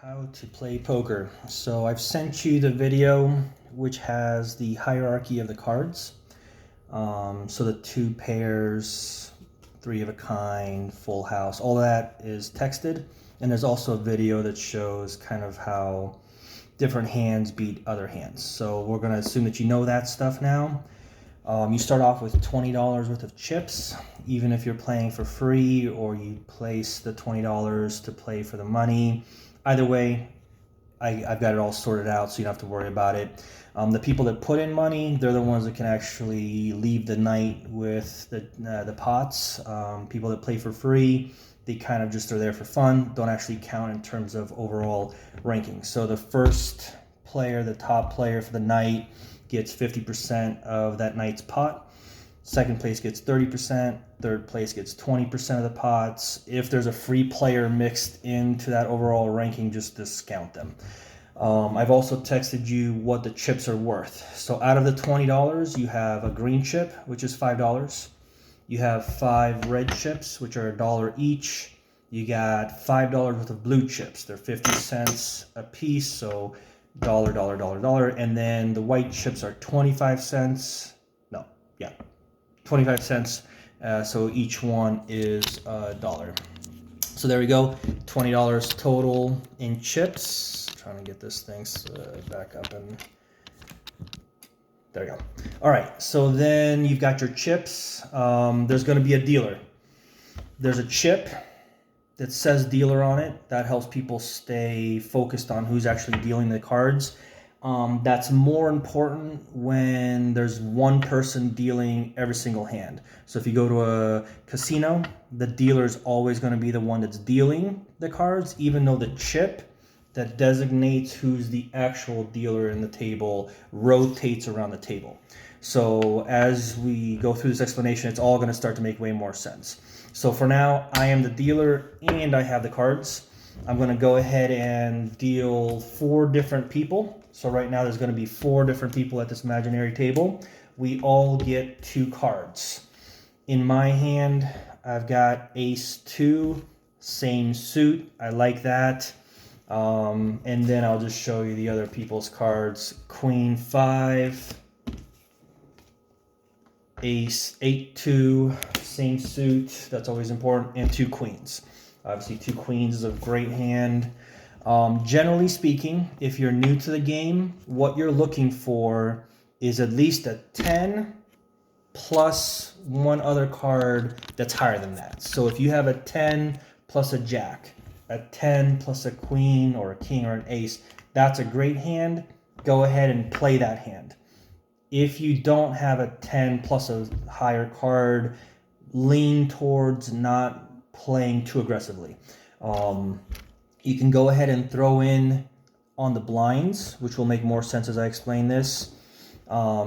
How to play poker. So I've sent you the video which has the hierarchy of the cards. So the two pairs, three of a kind, full house, all that is texted. And there's also a video that shows kind of how different hands beat other hands. So we're going to assume that you know that stuff now. You start off with $20 worth of chips, even if you're playing for free or you place the $20 to play for the money. Either way, I've got it all sorted out, so you don't have to worry about it. The people that put in money, they're the ones that can actually leave the night with the pots. People that play for free, they kind of just are there for fun, don't actually count in terms of overall ranking. So the first player, the top player for the night, gets 50% of that night's pot. Second place gets 30%. Third place gets 20% of the pots. If there's a free player mixed into that overall ranking, just discount them. I've also texted you what the chips are worth. So out of the $20, you have a green chip, which is $5. You have 5 red chips, which are $1 each. You got $5 worth of blue chips. They're 50 cents a piece, so dollar, dollar, dollar, dollar. And then the white chips are 25 cents. No, yeah, 25 cents. So each one is $1. So there we go, $20 total in chips. Trying to get this thing back up, and there we go. All right, so then you've got your chips. There's going to be a dealer. There's a chip that says dealer on it. That helps people stay focused on who's actually dealing the cards. That's more important when there's one person dealing every single hand. So if you go to a casino, the dealer is always going to be the one that's dealing the cards, even though the chip that designates who's the actual dealer in the table rotates around the table. So as we go through this explanation, it's all going to start to make way more sense. So for now, I am the dealer and I have the cards. I'm going to go ahead and deal 4 different people. So right now there's going to be 4 different people at this imaginary table. We all get 2 cards. In my hand, I've got ace 2, same suit. I like that. And then I'll just show you the other people's cards. Queen 5, ace 8-2, same suit. That's always important. And 2 queens. Obviously, 2 queens is a great hand. Generally speaking, if you're new to the game, what you're looking for is at least a 10 plus one other card that's higher than that. So if you have a 10 plus a jack, a 10 plus a queen or a king or an ace, that's a great hand. Go ahead and play that hand. If you don't have a 10 plus a higher card, lean towards not playing too aggressively. You can go ahead and throw in on the blinds, which will make more sense as I explain this,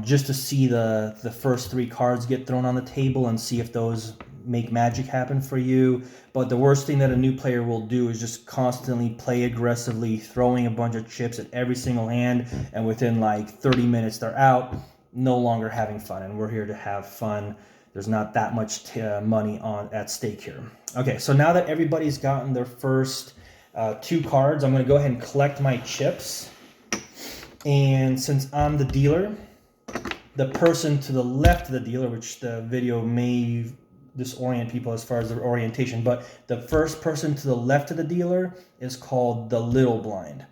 just to see the first 3 cards get thrown on the table and see if those make magic happen for you. But the worst thing that a new player will do is just constantly play aggressively, throwing a bunch of chips at every single hand, and within like 30 minutes they're out, no longer having fun. And we're here to have fun. There's not that much money at stake here. Okay, so now that everybody's gotten their first 2 cards, I'm going to go ahead and collect my chips. And since I'm the dealer, the person to the left of the dealer, which the video may disorient people as far as their orientation, but the first person to the left of the dealer is called the little blind.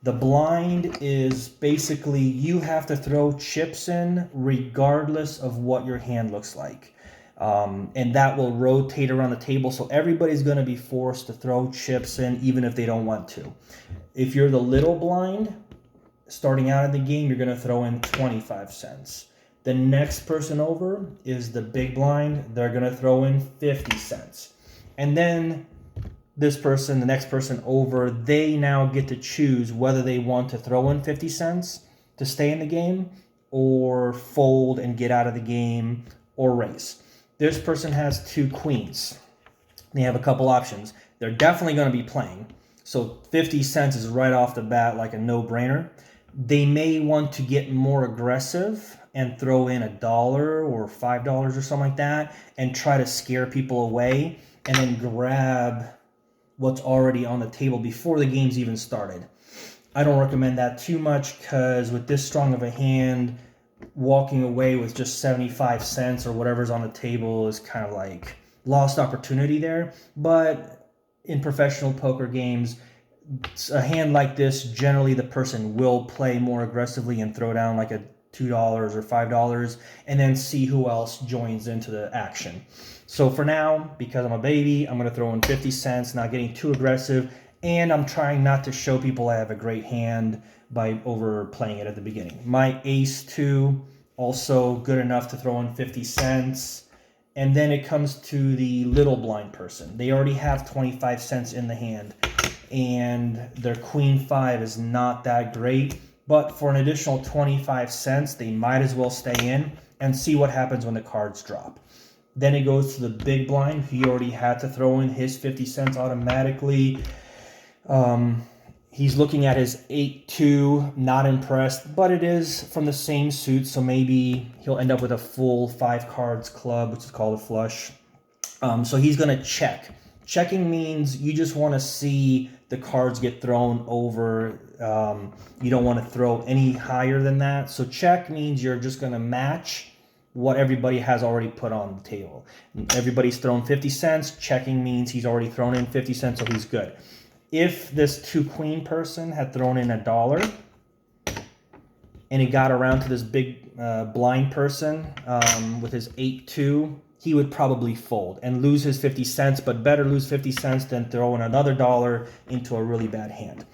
The blind is basically you have to throw chips in regardless of what your hand looks like. And that will rotate around the table, so everybody's going to be forced to throw chips in even if they don't want to. If you're the little blind, starting out in the game, you're going to throw in 25 cents. The next person over is the big blind. They're going to throw in 50 cents. And then this person, the next person over, they now get to choose whether they want to throw in 50 cents to stay in the game or fold and get out of the game or raise. This person has 2 queens. They have a couple options. They're definitely going to be playing. So 50 cents is right off the bat like a no-brainer. They may want to get more aggressive and throw in $1 or $5 or something like that and try to scare people away and then grab what's already on the table before the game's even started. I don't recommend that too much because with this strong of a hand, walking away with just 75 cents or whatever's on the table is kind of like lost opportunity there. But in professional poker games, a hand like this, generally the person will play more aggressively and throw down like a $2 or $5 and then see who else joins into the action. So for now, because I'm a baby, I'm going to throw in 50 cents, not getting too aggressive, and I'm trying not to show people I have a great hand by overplaying it at the beginning. My ace 2, also good enough to throw in 50 cents. And then it comes to the little blind person. They already have 25 cents in the hand, and their queen 5 is not that great. But for an additional 25 cents, they might as well stay in and see what happens when the cards drop. Then it goes to the big blind. He already had to throw in his 50 cents automatically. He's looking at his 8-2, not impressed, but it is from the same suit, so maybe he'll end up with a full 5 cards club, which is called a flush. So he's going to check. Checking means you just want to see the cards get thrown over. You don't want to throw any higher than that. So check means you're just going to match what everybody has already put on the table. Everybody's thrown 50 cents. Checking means he's already thrown in 50 cents, so he's good. If this 2-queen person had thrown in $1 and it got around to this big blind person with his 8-2, he would probably fold and lose his 50 cents, but better lose 50 cents than throw in another $1 into a really bad hand.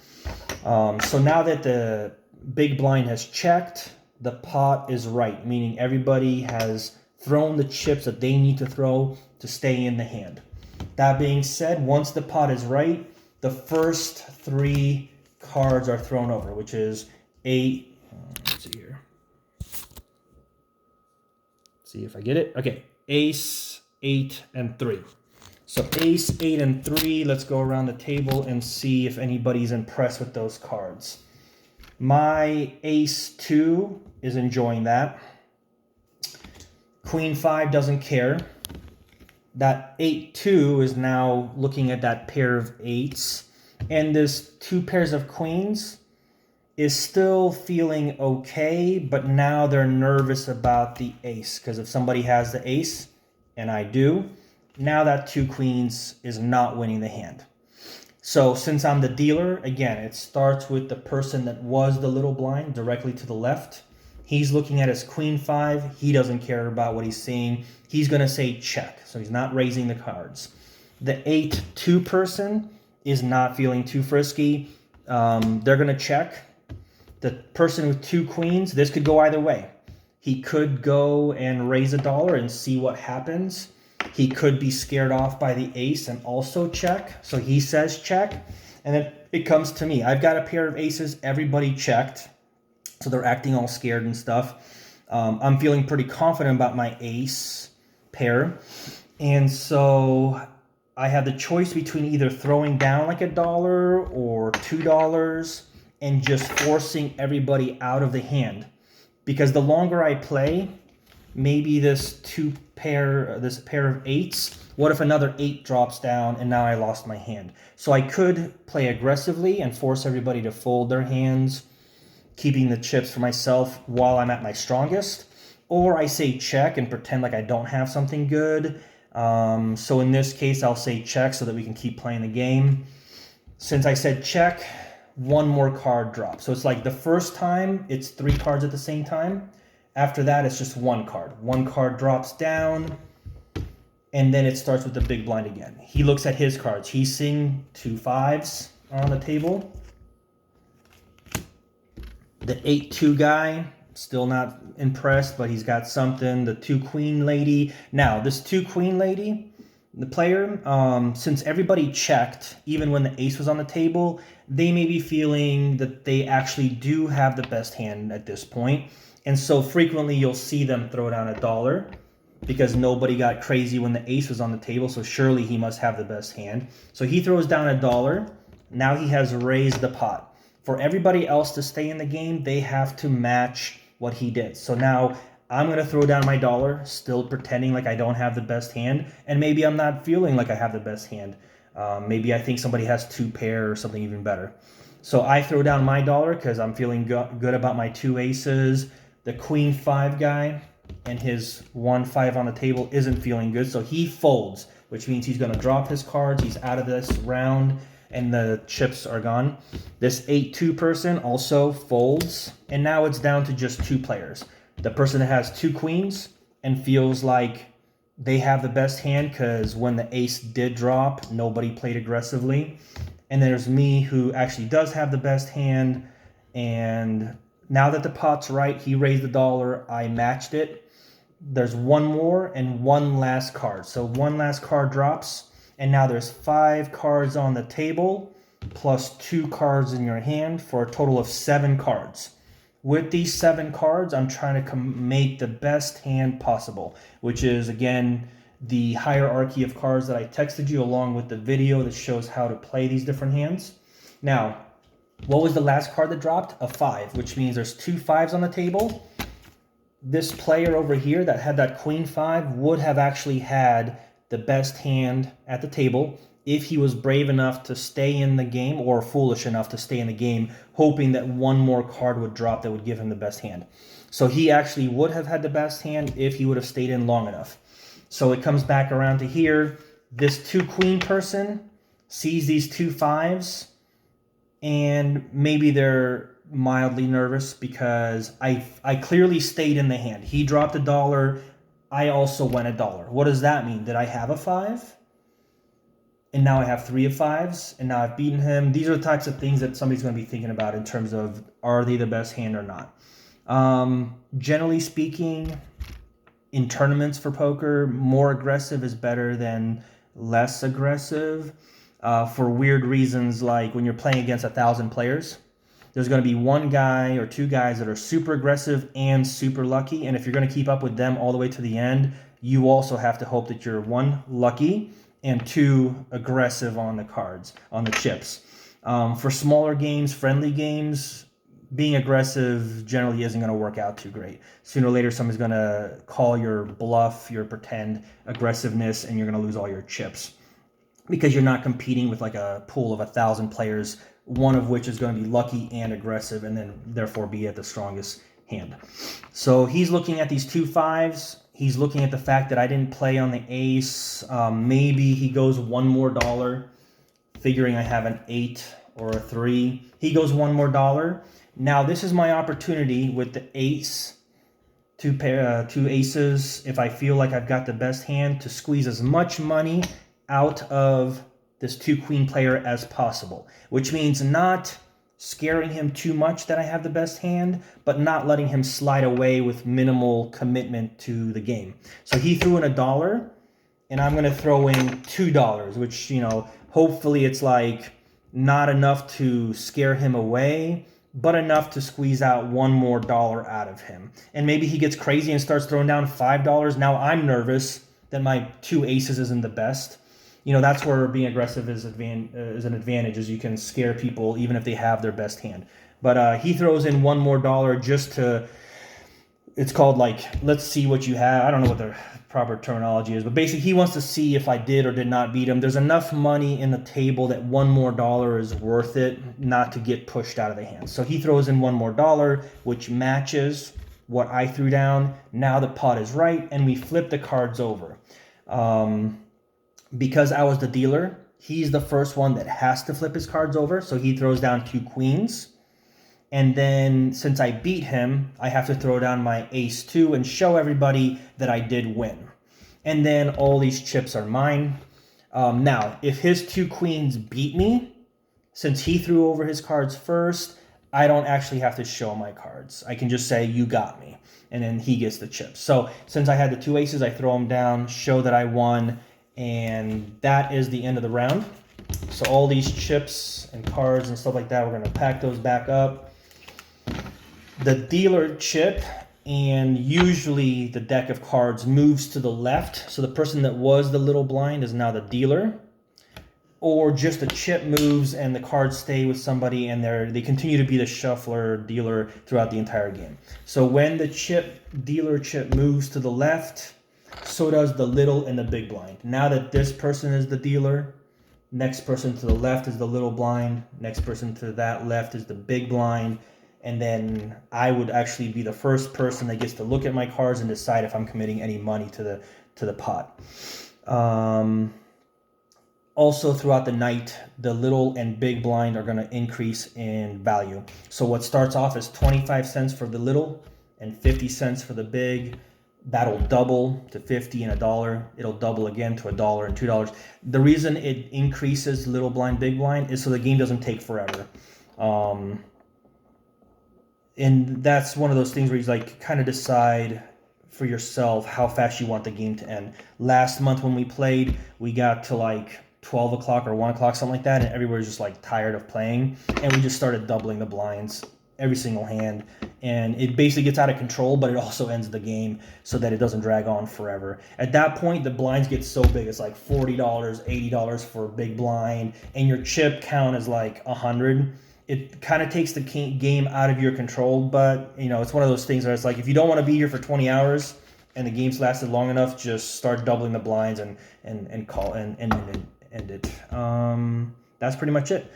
So now that the big blind has checked, the pot is right, meaning everybody has thrown the chips that they need to throw to stay in the hand. That being said, once the pot is right, the first 3 cards are thrown over, which is 8. Let's see here. See if I get it. Okay, ace, 8, and 3. So ace, 8, and 3. Let's go around the table and see if anybody's impressed with those cards. My ace 2 is enjoying that. Queen 5 doesn't care. That 8-2 is now looking at that pair of 8s. And this 2 pairs of queens is still feeling okay, but now they're nervous about the ace. Because if somebody has the ace, and I do, now that 2 queens is not winning the hand. So since I'm the dealer, again, it starts with the person that was the little blind directly to the left. He's looking at his queen 5. He doesn't care about what he's seeing. He's going to say check, so he's not raising the cards. The 8-2 person is not feeling too frisky. They're going to check. The person with 2 queens, this could go either way. He could go and raise $1 and see what happens. He could be scared off by the ace and also check. So he says check, and then it comes to me. I've got a pair of aces. Everybody checked. So they're acting all scared and stuff. I'm feeling pretty confident about my ace pair. And so I have the choice between either throwing down like $1 or $2 and just forcing everybody out of the hand. Because the longer I play, maybe this pair of 8s, what if another 8 drops down and now I lost my hand? So I could play aggressively and force everybody to fold their hands, keeping the chips for myself while I'm at my strongest, or I say check and pretend like I don't have something good. So in this case, I'll say check so that we can keep playing the game. Since I said check, 1 more card drops. So it's like the first time, it's 3 cards at the same time. After that, it's just 1 card. 1 card drops down, and then it starts with the big blind again. He looks at his cards. He's seeing 2 5s on the table. The 8-2 guy, still not impressed, but he's got something. The 2-queen lady. Now, this 2-queen lady, the player, since everybody checked, even when the ace was on the table, they may be feeling that they actually do have the best hand at this point. And so frequently you'll see them throw down $1 because nobody got crazy when the ace was on the table, so surely he must have the best hand. So he throws down $1. Now he has raised the pot. For everybody else to stay in the game, they have to match what he did. So now I'm going to throw down my $1, still pretending like I don't have the best hand, and maybe I'm not feeling like I have the best hand. Maybe I think somebody has 2 pair or something even better. So I throw down my dollar because I'm feeling good about my 2 aces. The queen 5 guy and his 1-5 on the table isn't feeling good, so he folds, which means he's going to drop his cards. He's out of this round, and the chips are gone. This 8-2 person also folds, and now it's down to just 2 players. The person that has 2 queens and feels like they have the best hand because when the ace did drop, nobody played aggressively. And there's me, who actually does have the best hand, and now that the pot's right, he raised the dollar, I matched it. There's one more and one last card. So one last card drops, and now there's 5 cards on the table plus 2 cards in your hand for a total of 7 cards. With these 7 cards, I'm trying to make the best hand possible, which is, again, the hierarchy of cards that I texted you along with the video that shows how to play these different hands. Now, what was the last card that dropped? A 5, which means there's 2 5s on the table. This player over here that had that queen 5 would have actually had the best hand at the table if he was brave enough to stay in the game, or foolish enough to stay in the game, hoping that one more card would drop that would give him the best hand. So he actually would have had the best hand if he would have stayed in long enough. So it comes back around to here. This 2 queen person sees these 2 5s, and maybe they're mildly nervous because I clearly stayed in the hand. He dropped a dollar. I also went a dollar. What does that mean? Did I have a 5? And now I have 3 of 5s, and now I've beaten him. These are the types of things that somebody's going to be thinking about in terms of, are they the best hand or not? Generally speaking, in tournaments for poker, more aggressive is better than less aggressive, for weird reasons, like when you're playing against 1,000 players, there's going to be 1 guy or 2 guys that are super aggressive and super lucky, and if you're going to keep up with them all the way to the end, you also have to hope that you're 1, lucky, and 2, aggressive on the cards, on the chips. For smaller games, friendly games, being aggressive generally isn't going to work out too great. Sooner or later, somebody's going to call your bluff, your pretend aggressiveness, and you're going to lose all your chips, because you're not competing with like a pool of 1,000 players, one of which is going to be lucky and aggressive, and then therefore be at the strongest hand. So he's looking at these 2 5s. He's looking at the fact that I didn't play on the ace. Maybe he goes $1 more, figuring I have an 8 or a 3. He goes $1 more. Now this is my opportunity with the ace, 2 aces, if I feel like I've got the best hand, to squeeze as much money out of this 2 queen player as possible, which means not scaring him too much that I have the best hand, but not letting him slide away with minimal commitment to the game. So he threw in $1, and I'm going to throw in $2, which, you know, hopefully it's like not enough to scare him away, but enough to squeeze out $1 more out of him. And maybe he gets crazy and starts throwing down $5. Now I'm nervous that my 2 aces isn't the best. You know, that's where being aggressive is an advantage, is you can scare people even if they have their best hand. But he throws in $1 more just to, it's called like, let's see what you have. I don't know what the proper terminology is, but basically he wants to see if I did or did not beat him. There's enough money in the table that $1 more is worth it not to get pushed out of the hand. So he throws in $1 more, which matches what I threw down. Now the pot is right, and we flip the cards over. Because I was the dealer, he's the first one that has to flip his cards over, so he throws down 2 queens. And then, since I beat him, I have to throw down my ace-2 and show everybody that I did win. And then all these chips are mine. Now, if his 2 queens beat me, since he threw over his cards first, I don't actually have to show my cards. I can just say, you got me, and then he gets the chips. So, since I had the 2 aces, I throw them down, show that I won, and that is the end of the round. So all these chips and cards and stuff like that, we're going to pack those back up. The dealer chip, and usually the deck of cards moves to the left. So the person that was the little blind is now the dealer. Or just the chip moves and the cards stay with somebody, and they continue to be the shuffler dealer throughout the entire game. So when the dealer chip moves to the left, so does the little and the big blind. Now that this person is the dealer, Next person to the left is the little blind. Next person to that left is the big blind. And then I would actually be the first person that gets to look at my cards and decide if I'm committing any money to the pot. Also, throughout the night, the little and big blind are going to increase in value. So what starts off as 25 cents for the little and 50 cents for the big, that'll double to 50 and $1. It'll double again to $1 and $2. The reason it increases little blind, big blind is so the game doesn't take forever. And that's one of those things where you like kind of decide for yourself how fast you want the game to end. Last month when we played, we got to like 12 o'clock or 1 o'clock, something like that, and everybody's just like tired of playing, and we just started doubling the blinds every single hand, and it basically gets out of control, but it also ends the game so that it doesn't drag on forever. At that point, the blinds get so big, it's like $40, $80 for a big blind, and your chip count is like 100. It kind of takes the game out of your control, but you know, it's one of those things where it's like, if you don't want to be here for 20 hours and the game's lasted long enough, just start doubling the blinds and call and end it. That's pretty much it.